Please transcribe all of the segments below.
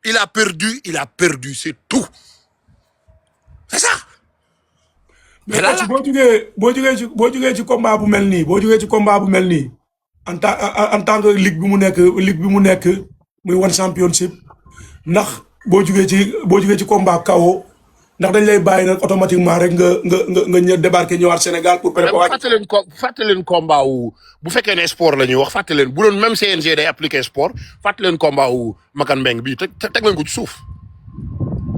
il a perdu, c'est tout. C'est ça. mais là boo jugee ci combat bu mel nii en tant que ligue bi mu nekk muy One Championship ndax boo jugee ci combat KO ndax dañ lay bàyyi nag automatiquement rek nga débarquer ñëwaat Sénégal pour préparer. fàtte leen combat wu bu fekkee ne sport la ñuy wax fàtte leen bu doon même CNG day appliquer sport fàtte leen combat wu Makan Mbeng bii teg leen ko ci suuf.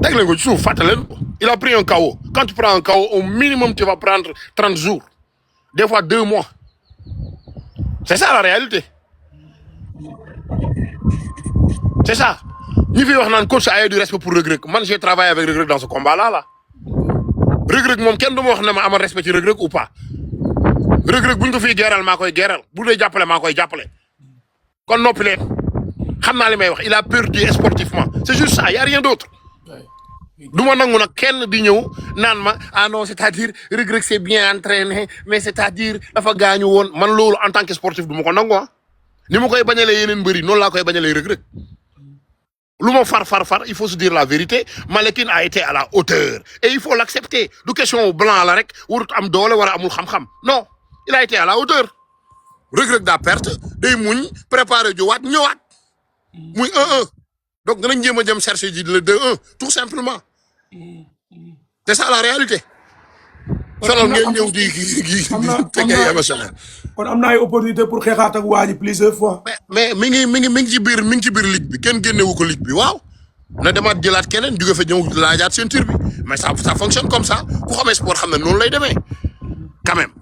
teg leen ko ci suuf fàtte leen il a pris un KO quand tu prends un KO au minimum tu vas prendre 30 jours des fois 2 mois c'est ça la réalité c'est ça. ñi fi wax naan coach a eu du respect pour Reug Reug man j'ai travaillé avec Reug Reug dans ce combat là Reug Reug moom kenn du ma wax ne ma amal respect ci Reug Reug ou pas Reug Reug buñ ko fiy geeral maa koy geeral bu dee jàppale maa koy jàppale kon noppi leen xam naa li may wax il a perdu sportivement c'est juste ça y a rien d'autre du ma nangu nag kenn di ñëw naan ma ah non c'est-à-dire Reug Reug c'est bien entraîné mais c'est-à-dire dafa gaañu woon man loolu en tant que sportif du ma ko nangu ah ni ma koy bañalee yeneen mbëri noonu laa koy bañalee Reug Reug lu ma far il faut se dire la vérité Malekin a été à la hauteur et il faut l'accepter du question blanc la rek warut am doole wala amul xam-xam non il a été à la hauteur Reug Reug daa perte day muñ préparer jowaat ñëwaat muy 1-1 donc danañ jéem a jëm chercher ji le 2-1 tout simplement c'est ça la réalité. sonal ngeen ñëw di tegee émotionnel. kon am na ay opportunité pour xeexaat ak waa ji plusieurs fois. mais mi ngi ci biir ligue bi kenn génnewu ko ligue bi waaw na demaat jëlaat keneen jóge fa ñëw laajaat ceinture bi mais ça fonctionne comme ça ku xamee sport xam ne noonu lay demee quand même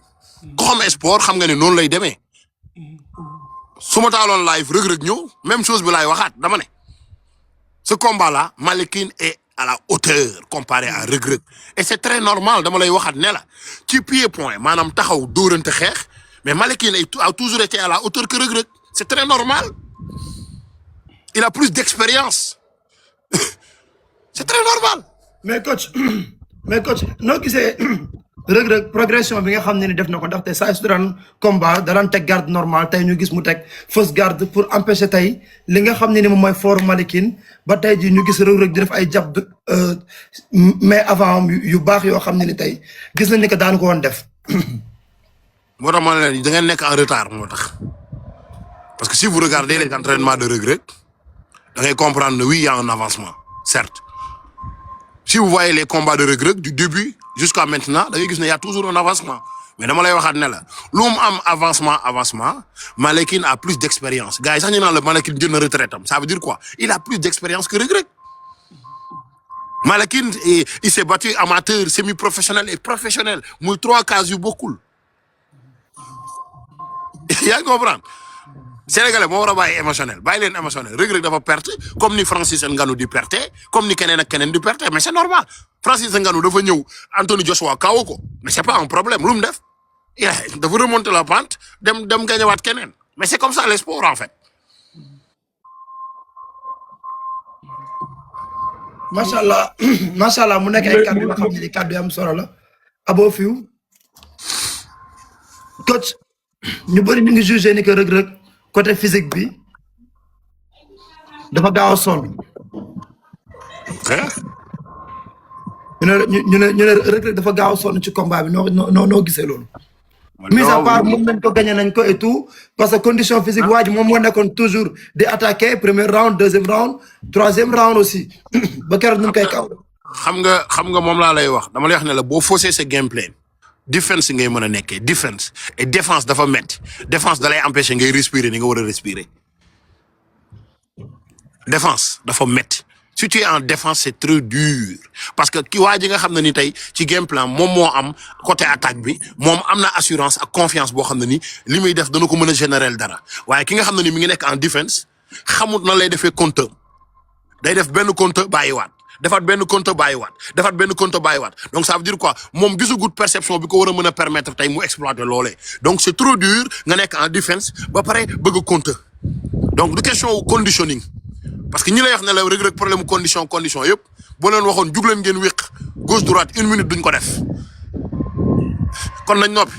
ku xamee sport xam nga ne noonu lay demee su ma taaloon live Reug Reug ñëw même chose bi laay waxaat dama ne ce combat là Malekin est à la hauteur comparé à Reug Reug et c'est très normal dama lay waxaat ne la ci pied-point maanaam taxaw dóorante xeex mais Malekin a toujours été à la hauteur que Reug Reug c'est très normal il a plus d'expérience c'est très normal. mais coach noo gisee Reug Reug progression bi nga xam ne ni def na ko ndaxte saa su daan combat daan teg garde normal tey ñu gis mu teg fausse garde pour empêcher tey li nga xam ne ni moom mooy fort Malekin ba tey ji ñu gis Reug Reug di def ay jàpp mais avant yu baax yoo xam ne ni tey gis nañ ni que daan ko woon def. moo tax ma ne leen da ngeen nekk en retard moo tax parce que si vous regardez les entraînements de Reug Reug da ngay comprendre ne oui il y a un avancement certes si vous voyez les combats de Reug Reug du début jusqu'à maintenant da ngay gis ne y a toujours un avancement mais dama lay waxaat ne la lu mu am avancement Malekin a plus d'expérience gars yi sax ñu naan la Malekin jël na retraite am ça veut dire quoi il a plus d'expérience que Reug Reug Malekin il s'est battu amateur semi-professionnel et professionnel muy 3 cases yu bokkul yaa ngi comprendre Sénégalais moo war a bàyyi émotionnel bàyyi leen émotionnel Reug Reug dafa perte comme ni Francis Ngannou di perte comme ni keneen ak keneen di perte mais c'est normal Francis Ngannou dafa ñëw Anthony Joshua kawo ko mais c'est pas un problème lu mu def dafa remonter la pente dem gañewaat keneen mais c'est comme ça les sports en fait. macha allah mu nekk ay kàddu yoo xam ne ni kàddu yi am solo la abo fiw coach ñu bëri ñu ngi jugé ni que Reug Reug côté physique bi dafa gaaw a sonn. ñu ne Reug Reug dafa gaaw a sonn ci combat bi noo gisee loolu. mise à part mën nañ ko gagné nañ ko et tout parce que condition physique waa ji moom moo nekkoon toujours di attaquer premier round deuxième round troisième round aussi ba keroog ñu koy kaw. xam nga moom laa lay wax dama lay wax ne la boo faussé sa gameplay défense ngay mën a nekkee défense et défense dafa metti défense da lay empêcher ngay respirer ni nga war a respirer défense dafa metti si tu es en défense c'est très dur parce que ki waa ji nga xam ne ni tey ci game plan moom moo am côté attaque bi moom am na assurance ak confiance boo xam ne ni li muy def dana ko mën a générer dara waaye ki nga xam ne ni mi ngi nekk en défense xamut na lay defee compteur day def benn compteur bàyyiwaat defaat benn compteur bàyyiwaat donc ça veut dire quoi moom gisagut perception bi ko war a mën a permettre tey mu exploiter loolee donc c'est trop dur nga nekk en défense ba pare bëgg a compteur donc du question conditioning parce que ñi lay wax ne la Reug Reug problème condition yëpp boo leen waxoon jug leen ngeen wéq gauche droite 1 minute duñ ko def kon nañ noppi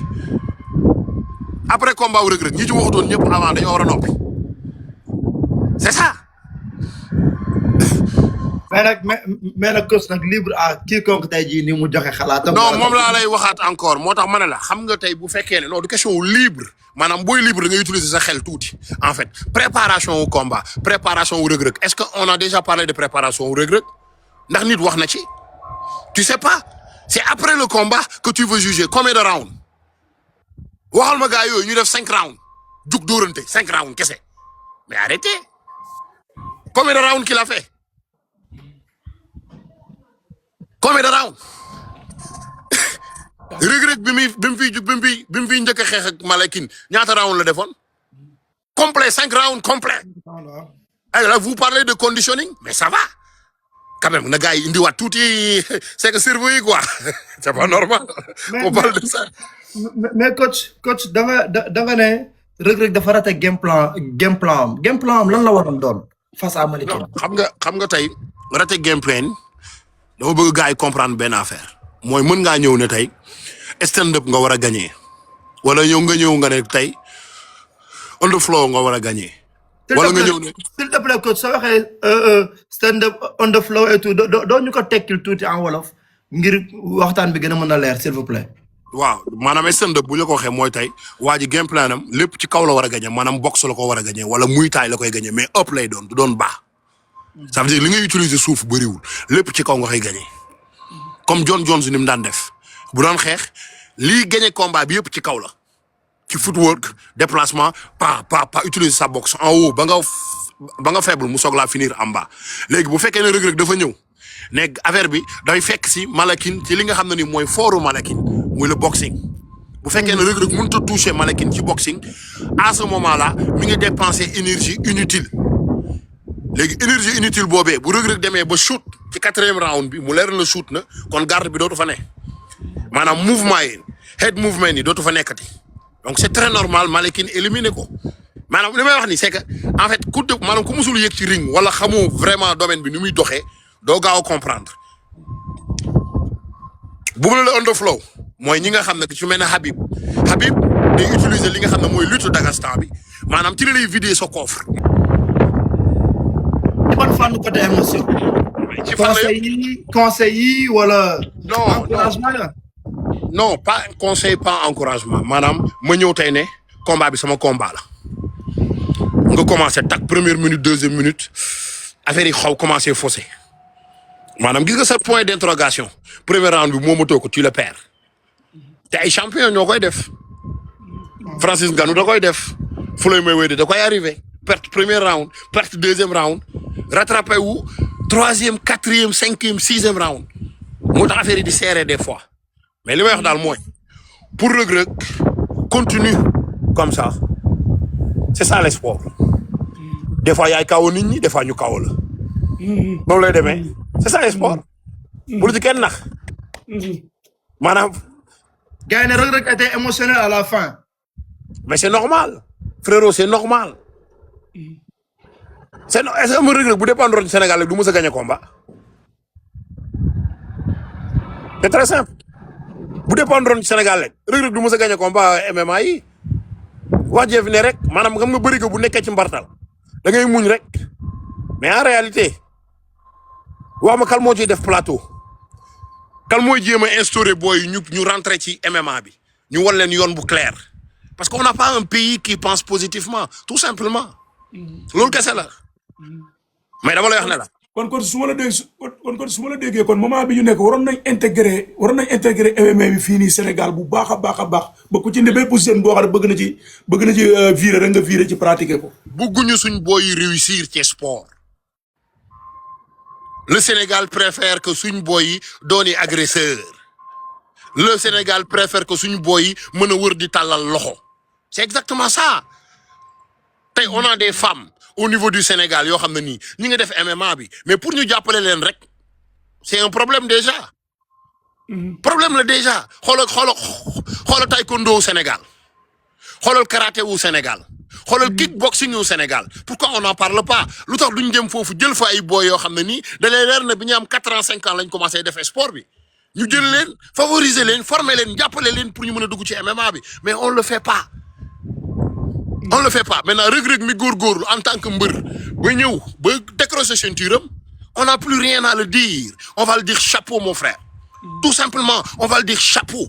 après combat wu Reug Reug ñi ci waxutoon ñëpp avant dañoo war a noppi c'est ça mais nag coach nag libre à quiconque tey jii ni mu joxe xalaatam. non moom laa lay waxaat encore moo tax ma ne la xam nga tey bu fekkee ne non du question libre maanaam booy libre da ngay utiliser sa xel tuuti en fait préparation au combat préparation au Reug Reug est-ce que on a déjà parlé de préparation au Reug Reug ndax nit wax na ci tu sais pas c'est après le combat que tu veux juger combien de rounds waxal ma gars yooyu ñu def 5 rounds jug dóorante 5 rounds kese mais arrêtez combien de rounds qu'il a fait combien de rounds Reug Reug bi mu fiy njëkk a xeex ak Malakin ñaata round la defoon complet 5 rounds complet alors là vous parlez de conditioning mais ça va quand même na gars yi indiwaat tuuti c'est que cerveau yi quoi c'est pas normal on parle de ça mais coach da nga ne Reug Reug dafa raté game plan am lan la waroon doon face à Malakin. xam nga tey raté game plan dama bëgg gars yi comprendre benn affaire mooy mën ngaa ñëw ne tey stand up nga war a gagner wala ñëw nga ne tey on the floor nga war a gagner. wala nga ñëw ne s'il te plaît coach soo waxee stand up on the floor et tout doo ñu ko tekkil tuuti en wolof ngir waxtaan bi gën a mën a leer s'il vous plaît. waaw maanaam stand up bu ñu ko waxee mooy tey waa ji game plan am lépp ci kaw la war a gagner maanaam boxe la ko war a gagner wala muy taay la koy gagner mais up lay doon du doon baax. ça veut dire li ngay utiliser suuf bëriwul lépp ci kaw nga koy gagner comme John Jones ni mu daan def bu doon xeex lii gagner combat bi yëpp ci kaw la ci footwork déplacement pas utiliser sa boxe en haut ba nga faible mu soog laa finir en bas léegi bu fekkee ne Reug Reug dafa ñëw ne affaire bi day fekk si Malakin ci li nga xam ne ni mooy fooru Malakin muy le boxing bu fekkee ne Reug Reug mënut a toucher Malakin ci boxing à ce moment là mi ngi dépenser énergie inutile. léegi énergie inutile boobee bu Reug Reug demee ba shoot ci 4e round bi mu leer na shoot na kon garde bi dootu fa ne maanaam mouvement yi head movement yi dootu fa nekkati donc c'est très normal Malakin éliminer ko maanaam li may wax ni c'est que en fait maanaam ku musul yëg ci ring wala xamoo vraiment domaine bi ni muy doxee doo gaaw a comprendre bu mu la on the flow mooy ñi nga xam ne ci mel ne Habib day utiliser li nga xam ne mooy lutte Dagestan bi maanaam ci la lay vider sa coffre. ban fànn côté émotion. ci conseil yi wala. non encouragement la. non pas conseil pas encouragement maanaam ma ñëw tey ne combat bi sama combat la nga commencé tak première minute deuxième minute affaire yi xaw commencé faussé maanaam gis nga sa point d'interrogation premier round bi moo ma toog ko tu le perds te ay champion ñoo koy def Francis Ngannou da koy def Floyd Mayweather da koy arrivé perte premier round perte deuxième round rattrapé wu 3e 4e 5e 6e round moo tax affaire yi di serré des fois mais li may wax daal mooy pour Reug Reug continue comme ça c'est ça le sport des fois yaay kawo nit ñi des fois ñu kawo la noonu lay demee c'est ça le sport bu ci kenn nax maanaam gars yi ne Reug Reug était émotionnel à la fin mais c'est normal frérot c'est normal est-ce que Reug Reug bu dépendre du Sénégal rek du mës a gagner combat c'est très simple bu dépendre du Sénégal rek Reug Reug du mës a gagner combat MMA yi wax jëf ne rek maanaam xam nga bëri ko bu nekkee ci mbartal da ngay muñ rek mais en réalité wax ma kal moo ciy def plateau kal mooy jéem a instaurer booy ñu rentrer ci MMA bi ñu wan leen yoon bu clair parce qu'on n'a pas un pays qui pense positivement tout simplement loolu kese la mais dama lay wax ne la. kon su ma la déggee kon moment bi ñu nekk waroon nañ intégrer MMA bi fii nii Sénégal bu baax a baax ba ku ci ne bépp jeune boo xam ne bëgg na ci virer rek nga virer ci pratiquer ko. bëgguñu suñ booy réussir ci sport le Sénégal préfère que suñ booy yi dooni agresseur le Sénégal préfère que suñ booy yi mën a wër di tàllal loxo c'est exactement ça tey on a des femmes au niveau du Sénégal yoo xam ne nii ñi nga def MMA bi mais pour ñu jàppale leen rek c'est un problème déjà problème la déjà xoolal taekwondo au Sénégal xoolal karaté au Sénégal xoolal kickboxing au Sénégal pourquoi on n'en parle pas lu tax duñ dem foofu jël fa ay boy yoo xam ne nii da lay leer na bi ñu am 4 ans 5 ans lañ commencé defee sport bi ñu jël leen favoriser leen former leen jàppale leen pour ñu mën a dugg ci MMA bi mais on le fait pas maintenant Reug Reug mi góorgóorlu en tant que mbër ba ñëw ba décrocher ceinture am On n'a plus rien à le dire. On va le dire chapeau, mon frère. Tout simplement, on va le dire chapeau.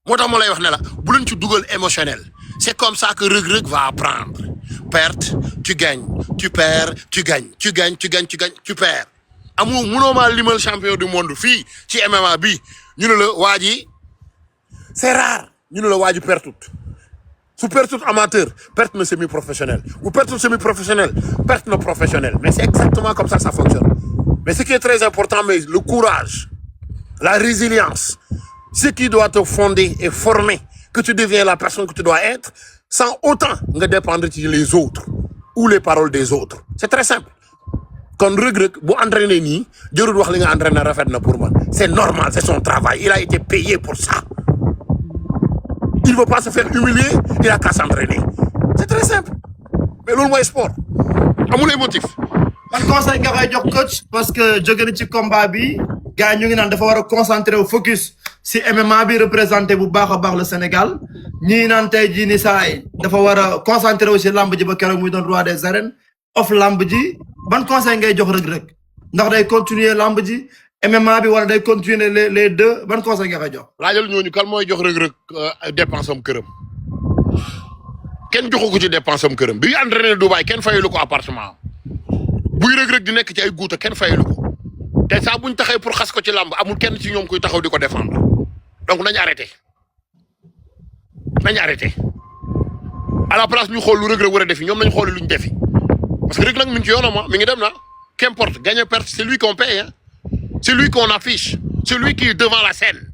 Moi, dans mon lay wax ne la, bu leen ci dugal émotionnel. C'est comme ça que Reug Reug va apprendre. Perte, tu gagnes. Tu perds, tu gagnes. Tu gagnes, tu gagnes, tu gagnes, tu perds. Amu mënoo maa limal champion du monde fii ci MMA bi ñu ne la waa ji c'est rare ñu ne la waa ji pertut su pertut amateur perte na semi-professionnel ou pertut semi-professionnel perte na professionnel mais c'est exactement comme ça que ça fonctionne. Mais ce qui est très important, mais le courage, la résilience, ce qui doit te fonder et former que tu deviens la personne que tu dois être sans autant dépendre des autres ou les paroles des autres. C'est très simple. Quand Reug Reug bu entraîné nii jërul wax li nga entraîné rafet na pour man. C'est normal, c'est son travail. Il a été payé pour ça. Il ne veut pas se faire humilier, il a qu'à s'entraîner. C'est très simple. Mais loolu mooy sport. Amul ay motif. ban conseil nga koy jox coach parce que jóge na ci combat bi gars ñu ngi naan dafa war a concentré wu focus si MMA bi représenté bu baax a baax le Sénégal ñii naan tey jii ni saay dafa war a concentré wu si lamb ji ba keroog muy doon roi des arènes off lamb ji ban conseil ngay jox Reug Reug ndax day continuer lamb ji MMA bi wala day continuer les deux ban conseil nga koy jox. laajal ñooñu kan mooy jox Reug Reug dépense am këram kenn joxu ko ci dépense am këram bi entraîné Dubaï kenn fayalu ko appartement buy Reug Reug di nekk ci ay guuta kenn fayalu ko te saa buñ taxee pour xas ko ci lamb amul kenn ci ñoom kuy taxaw di ko défendre donc nañ arrêté à la place ñu xool lu Reug Reug war a defi ñoom nañ xool luñ defi parce que Reug Reug mi ngi ci yoonam mi ngi dem na qu'importe gagner perte c'est lui qu'on paye hein. C'est lui qu'on affiche c'est lui qui est devant la scène